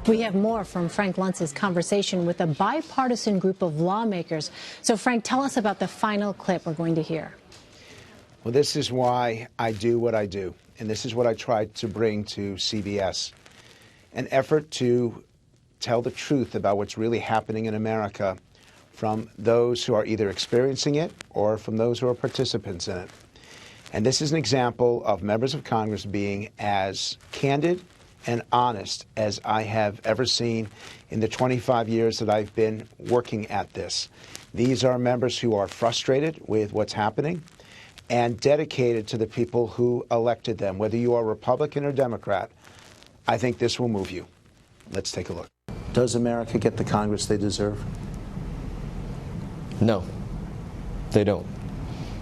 We have more from Frank Luntz's conversation with a bipartisan group of lawmakers. So, Frank, tell us about the final clip we're going to hear. Well, this is why I do what I do, and this is what I tried to bring to CBS. An effort to tell the truth about what's really happening in America from those who are either experiencing it or from those who are participants in it. And this is an example of members of Congress being as candid and honest as I have ever seen in the 25 years that I've been working at this. These are members who are frustrated with what's happening and dedicated to the people who elected them. Whether you are Republican or Democrat, I think this will move you. Let's take a look. Does America get the Congress they deserve? No, they don't.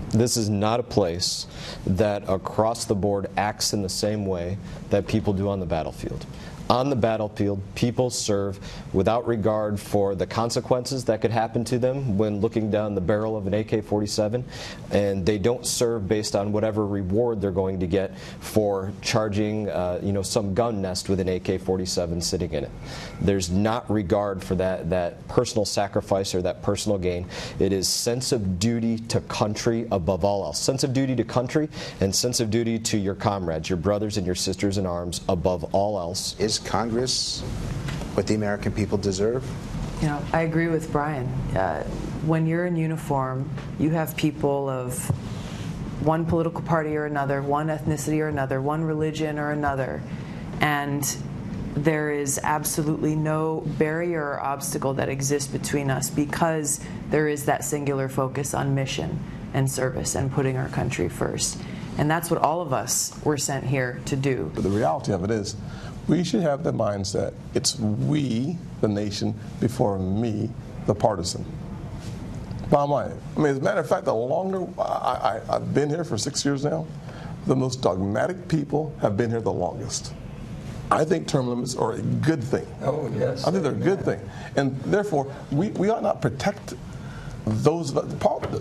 This is not a place that across the board acts in the same way that people do on the battlefield. On the battlefield, people serve without regard for the consequences that could happen to them when looking down the barrel of an AK-47, and they don't serve based on whatever reward they're going to get for charging, some gun nest with an AK-47 sitting in it. There's not regard for that personal sacrifice or that personal gain. It is sense of duty to country above all else. Sense of duty to country and sense of duty to your comrades, your brothers and your sisters in arms above all else. Is Congress what the American people deserve? You know, I agree with Brian. When you're in uniform, you have people of one political party or another, one ethnicity or another, one religion or another, and there is absolutely no barrier or obstacle that exists between us because there is that singular focus on mission and service and putting our country first. And that's what all of us were sent here to do. But the reality of it is, we should have the mindset, it's we, the nation, before me, the partisan. Bottom line. I mean, as a matter of fact, the longer I've been here for 6 years now, the most dogmatic people have been here the longest. I think term limits are a good thing. Oh, yes. I think they're a good thing. And therefore, we ought not protect those.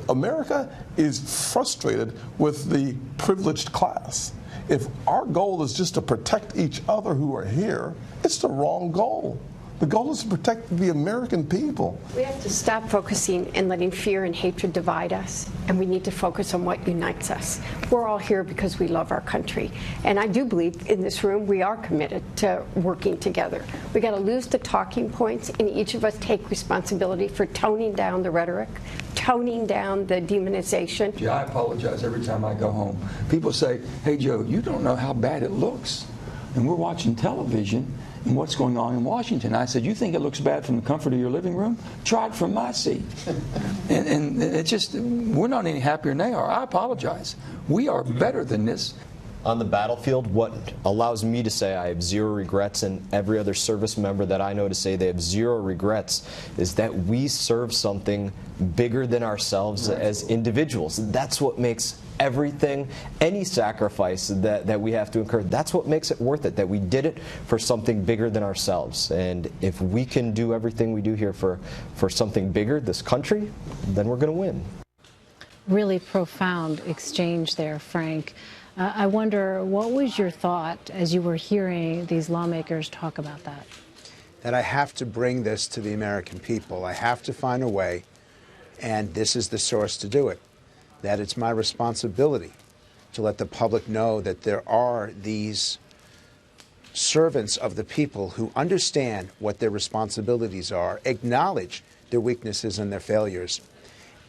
America is frustrated with the privileged class. If our goal is just to protect each other who are here, it's the wrong goal. The goal is to protect the American people. We have to stop focusing and letting fear and hatred divide us, and we need to focus on what unites us. We're all here because we love our country, and I do believe in this room we are committed to working together. We got to lose the talking points, and each of us take responsibility for toning down the rhetoric, toning down the demonization. Yeah, I apologize every time I go home. People say, "Hey Joe, you don't know how bad it looks," and we're watching television and what's going on in Washington. I said, you think it looks bad from the comfort of your living room? Try it from my seat. And it's just, we're not any happier than they are. I apologize. We are better than this. On the battlefield, what allows me to say I have zero regrets, and every other service member that I know to say they have zero regrets, is that we serve something bigger than ourselves as individuals. That's what makes everything, any sacrifice that we have to incur, that's what makes it worth it, that we did it for something bigger than ourselves. And if we can do everything we do here for something bigger, this country, then we're going to win. Really profound exchange there, Frank. I wonder, what was your thought as you were hearing these lawmakers talk about that? That I have to bring this to the American people. I have to find a way, and this is the source to do it, that it's my responsibility to let the public know that there are these servants of the people who understand what their responsibilities are, acknowledge their weaknesses and their failures,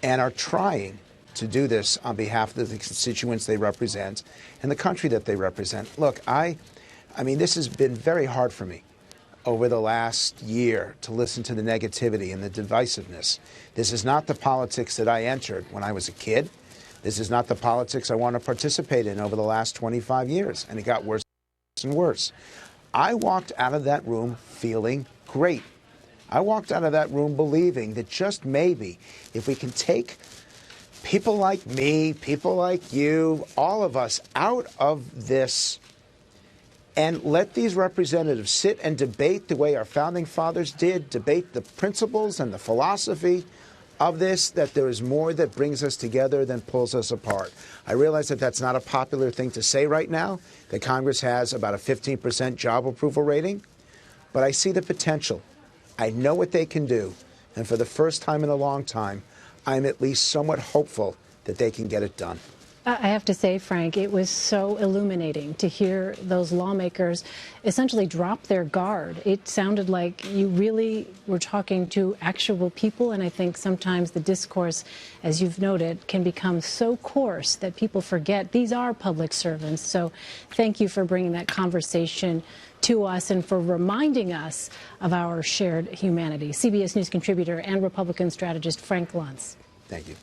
and are trying to do this on behalf of the constituents they represent and the country that they represent. Look, I mean, this has been very hard for me over the last year to listen to the negativity and the divisiveness. This is not the politics that I entered when I was a kid. This is not the politics I want to participate in over the last 25 years, and it got worse and worse. I walked out of that room feeling great. I walked out of that room believing that just maybe if we can take people like me, people like you, all of us out of this and let these representatives sit and debate the way our founding fathers did, debate the principles and the philosophy of this, that there is more that brings us together than pulls us apart. I realize that that's not a popular thing to say right now, that Congress has about a 15% job approval rating. But I see the potential. I know what they can do. And for the first time in a long time, I'm at least somewhat hopeful that they can get it done. I have to say, Frank, it was so illuminating to hear those lawmakers essentially drop their guard. It sounded like you really were talking to actual people, and I think sometimes the discourse, as you've noted, can become so coarse that people forget these are public servants. So thank you for bringing that conversation to us and for reminding us of our shared humanity. CBS News contributor and Republican strategist Frank Luntz. Thank you.